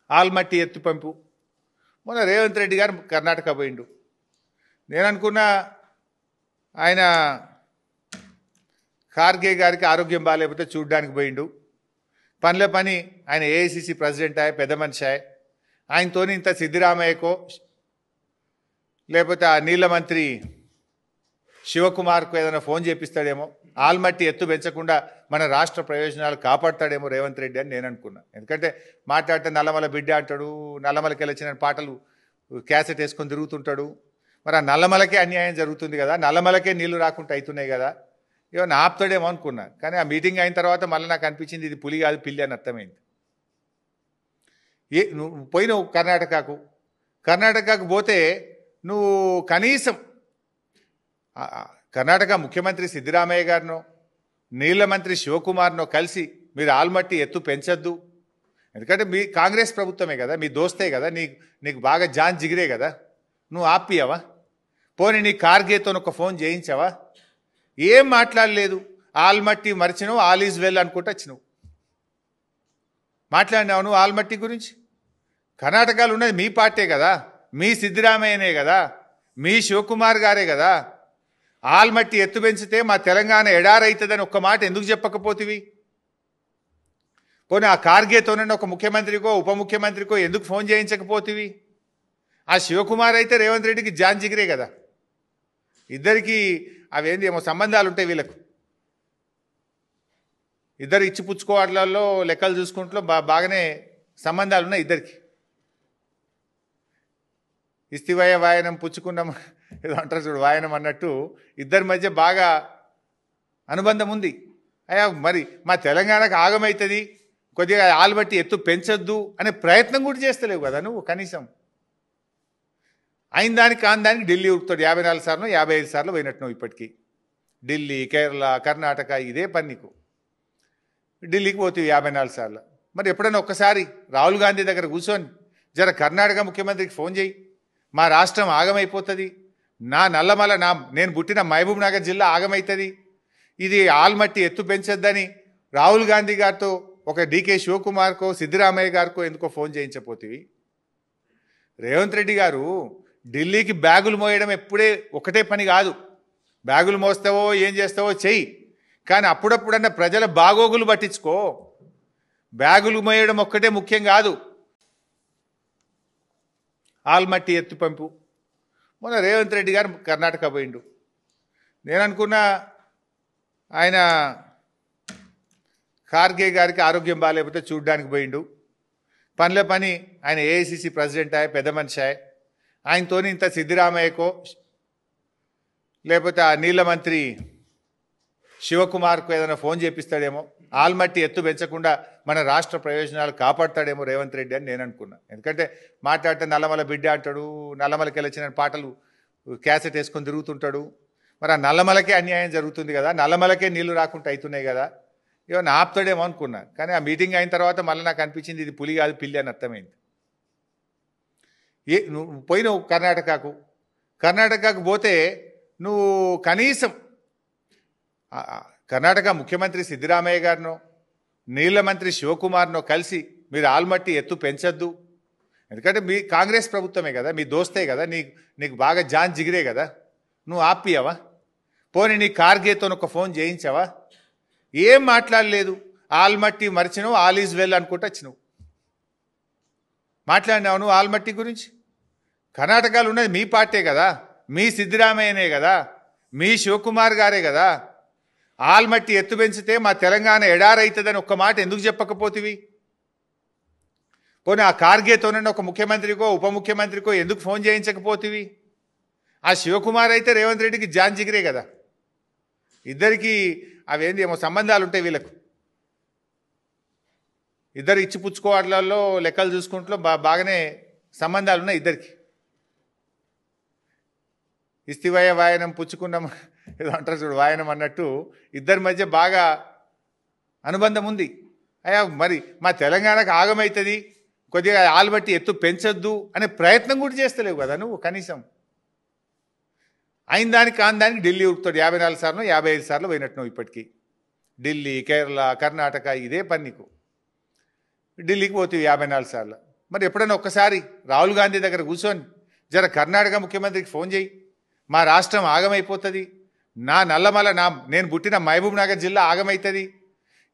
ఆల్మట్టి ఎత్తుపంపు. మొన్న రేవంత్ రెడ్డి గారు కర్ణాటక పోయిండు. నేను అనుకున్నా ఆయన ఖార్గే గారికి ఆరోగ్యం బాగాలేకపోతే చూడ్డానికి పోయిండు. పనిలో పని ఆయన ఏఐసిసి ప్రెసిడెంట్ అయ్యే పెద్ద మనిషి అయ్యే ఆయనతో ఇంత సిద్ధిరామయ్యకో లేకపోతే ఆ నీళ్ళ మంత్రి శివకుమార్కు ఏదైనా ఫోన్ చేపిస్తాడేమో, ఆల్మట్టి ఎత్తు పెంచకుండా మన రాష్ట్ర ప్రయోజనాలు కాపాడతాడేమో రేవంత్ రెడ్డి అని నేను అనుకున్నా. ఎందుకంటే మాట్లాడితే నల్లమల బిడ్డ అంటాడు, నల్లమలకి వెళ్ళొచ్చిన పాటలు క్యాసెట్ వేసుకొని తిరుగుతుంటాడు. మరి ఆ నల్లమలకే అన్యాయం జరుగుతుంది కదా, నల్లమలకే నీళ్లు రాకుండా అవుతున్నాయి కదా, ఏమన్నా ఆపుతాడేమో అనుకున్నా. కానీ ఆ మీటింగ్ అయిన తర్వాత మళ్ళీ నాకు అనిపించింది ఇది పులి కాదు పిల్లి అని అర్థమైంది. నువ్వు పోయినావు కర్ణాటకకు పోతే నువ్వు కనీసం కర్ణాటక ముఖ్యమంత్రి సిద్ధిరామయ్య గారినో నీళ్ల మంత్రి శివకుమార్నో కలిసి మీరు ఆల్మట్టి ఎత్తు పెంచొద్దు, ఎందుకంటే మీ కాంగ్రెస్ ప్రభుత్వమే కదా, మీ దోస్తే కదా, నీకు బాగా జాన్ జిగిరే కదా, నువ్వు ఆపియవా? పోనీ నీ ఖార్గేతో ఒక ఫోన్ చేయించావా? ఏం మాట్లాడలేదు. ఆల్మట్టి మరిచినావు, ఆల్ ఈజ్ వెల్ అనుకుంటూ వచ్చినావు. మాట్లాడినావు నువ్వు ఆల్మట్టి గురించి? కర్ణాటకలో ఉన్నది మీ పార్టీ కదా, మీ సిద్ధిరామయ్యనే కదా, మీ శివకుమార్ గారే కదా. ఆల్మట్టి ఎత్తు పెంచితే మా తెలంగాణ ఎడారైతుందని ఒక్క మాట ఎందుకు చెప్పకపోతివి? పోనీ ఆ ఖార్గేతోనే ఒక ముఖ్యమంత్రికో ఉప ముఖ్యమంత్రికో ఎందుకు ఫోన్ చేయించకపోతివి? ఆ శివకుమార్ అయితే రేవంత్ రెడ్డికి జాన్ జిగిరే కదా. ఇద్దరికి అవేంది ఏమో సంబంధాలు ఉంటాయి వీళ్ళకు. ఇద్దరు ఇచ్చిపుచ్చుకోవట్లలో లెక్కలు చూసుకుంటూ బాగానే సంబంధాలు ఉన్నాయి ఇద్దరికి. ఇస్తివయ వాయనం పుచ్చుకున్నాం ఏదో అంటారు చూడు, వాయనం అన్నట్టు ఇద్దరి మధ్య బాగా అనుబంధం ఉంది. అయ్యా మరి మా తెలంగాణకు ఆగమవుతుంది, కొద్దిగా ఆల్మట్టి ఎత్తు పెంచొద్దు అనే ప్రయత్నం కూడా చేస్తలేవు కదా నువ్వు. కనీసం అయిన దానికి కాని దానికి ఢిల్లీ ఉరుకుతాడు. 54 సార్లు 55 సార్లు పోయినట్టు నువ్వు ఇప్పటికీ. ఢిల్లీ, కేరళ, కర్ణాటక ఇదే పని నీకు. ఢిల్లీకి పోతావు 54 సార్లు. మరి ఎప్పుడైనా ఒక్కసారి రాహుల్ గాంధీ దగ్గర కూర్చొని జర కర్ణాటక ముఖ్యమంత్రికి ఫోన్ చేయి, మా రాష్ట్రం ఆగమైపోతుంది, నా నల్లమల నేను పుట్టిన మహబూబ్ నగర్ జిల్లా ఆగమవుతుంది, ఇది ఆల్మట్టి ఎత్తు పెంచొద్దని రాహుల్ గాంధీ గారితో ఒక డీకే శివకుమార్కో సిద్ధిరామయ్య గారికో ఎందుకో ఫోన్ చేయించపోతివి. రేవంత్ రెడ్డి గారు ఢిల్లీకి బ్యాగులు మోయడం ఎప్పుడే ఒకటే పని కాదు. బ్యాగులు మోస్తావో ఏం చేస్తావో చెయ్యి, కానీ అప్పుడప్పుడన్నా ప్రజల బాగోగులు పట్టించుకో. బ్యాగులు మోయడం ఒక్కటే ముఖ్యం కాదు. ఆల్మట్టి ఎత్తుపంపు. మొన్న రేవంత్ రెడ్డి గారు కర్ణాటక పోయిండు. నేను అనుకున్నా ఆయన ఖార్గే గారికి ఆరోగ్యం బాగాలేకపోతే చూడ్డానికి పోయిండు. పనిలో పని ఆయన ఏఐసిసి ప్రెసిడెంట్ అయ్యే పెద్ద మనిషి అయ్యే ఆయనతో ఇంత సిద్ధిరామయ్యకో లేకపోతే ఆ నీళ్ళ మంత్రి శివకుమార్కు ఏదైనా ఫోన్ చేపిస్తాడేమో, ఆల్మట్టి ఎత్తు పెంచకుండా మన రాష్ట్ర ప్రయోజనాలు కాపాడతాడేమో రేవంత్ రెడ్డి అని నేను అనుకున్నా. ఎందుకంటే మాట్లాడితే నల్లమల బిడ్డ అంటాడు, నల్లమలకి వెళ్ళొచ్చిన పాటలు క్యాసెట్ వేసుకొని తిరుగుతుంటాడు. మరి ఆ నల్లమలకే అన్యాయం జరుగుతుంది కదా, నల్లమలకే నీళ్లు రాకుండా అవుతున్నాయి కదా, ఏమన్నా ఆపుతాడేమో అనుకున్నా. కానీ ఆ మీటింగ్ అయిన తర్వాత మళ్ళీ నాకు అనిపించింది ఇది పులి కాదు పిల్లి అని అర్థమైంది. నువ్వు పోయినావు కర్ణాటకకు పోతే నువ్వు కనీసం కర్ణాటక ముఖ్యమంత్రి సిద్ధిరామయ్య గారినో నీళ్ల మంత్రి శివకుమార్నో కలిసి మీరు ఆల్మట్టి ఎత్తు పెంచొద్దు, ఎందుకంటే మీ కాంగ్రెస్ ప్రభుత్వమే కదా, మీ దోస్తే కదా, నీకు బాగా జాన్ జిగిరే కదా, నువ్వు ఆపియవా? పోనీ నీ ఖార్గేతో ఒక ఫోన్ చేయించావా? ఏం మాట్లాడలేదు. ఆల్మట్టి మరిచినావు, ఆల్ ఈజ్ వెల్ అనుకుంటూ వచ్చినావు. మాట్లాడినావు నువ్వు ఆల్మట్టి గురించి? కర్ణాటకలో ఉన్నది మీ పార్టీ కదా, మీ సిద్ధిరామయ్యనే కదా, మీ శివకుమార్ గారే కదా. ఆల్మట్టి ఎత్తు పెంచితే మా తెలంగాణ ఎడారైతుందని ఒక్క మాట ఎందుకు చెప్పకపోతివి? పోనీ ఆ ఖార్గేతోనే ఒక ముఖ్యమంత్రికో ఉప ముఖ్యమంత్రికో ఎందుకు ఫోన్ చేయించకపోతివి? ఆ శివకుమార్ అయితే రేవంత్ రెడ్డికి జాన్ జిగిరే కదా. ఇద్దరికి అవేంది ఏమో సంబంధాలు ఉంటాయి వీళ్ళకు. ఇద్దరు ఇచ్చిపుచ్చుకోవట్లలో లెక్కలు చూసుకుంటూ బాగానే సంబంధాలు ఉన్నాయి ఇద్దరికి. ఇస్తివయ వాయనం పుచ్చుకున్నాం ఏదో అంటారు చూడు, వాయనం అన్నట్టు ఇద్దరి మధ్య బాగా అనుబంధం ఉంది. అయ్యా మరి మా తెలంగాణకు ఆగమవుతుంది, కొద్దిగా ఆల్మట్టి ఎత్తు పెంచొద్దు అనే ప్రయత్నం కూడా చేస్తలేవు కదా నువ్వు. కనీసం అయిన దానికి కాని దానికి ఢిల్లీ ఉరుకుతాడు. 54 సార్లు 55 సార్లు పోయినట్టు నువ్వు ఇప్పటికీ. ఢిల్లీ, కేరళ, కర్ణాటక ఇదే పని నీకు. ఢిల్లీకి పోతావు 54 సార్లు. మరి ఎప్పుడైనా ఒక్కసారి రాహుల్ గాంధీ దగ్గర కూర్చొని జర కర్ణాటక ముఖ్యమంత్రికి ఫోన్ చేయి, మా రాష్ట్రం ఆగమైపోతుంది, నా నల్లమల నేను పుట్టిన మహబూబ్ నగర్ జిల్లా ఆగమవుతుంది,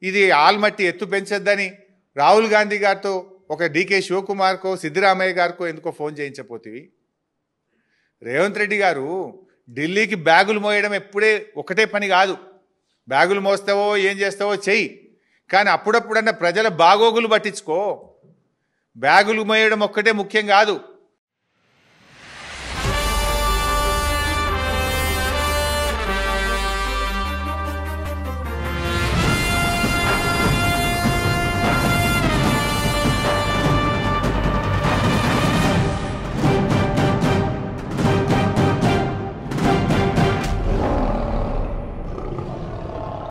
ఇది ఆల్మట్టి ఎత్తు పెంచొద్దని రాహుల్ గాంధీ గారితో ఒక డీకే శివకుమార్కో సిద్ధిరామయ్య గారికో ఎందుకో ఫోన్ చేయించపోతివి. రేవంత్ రెడ్డి గారు ఢిల్లీకి బ్యాగులు మోయడం ఎప్పుడే ఒకటే పని కాదు. బ్యాగులు మోస్తావో ఏం చేస్తావో చెయ్యి, కానీ అప్పుడప్పుడన్నా ప్రజల బాగోగులు పట్టించుకో. బ్యాగులు మోయడం ఒక్కటే ముఖ్యం కాదు.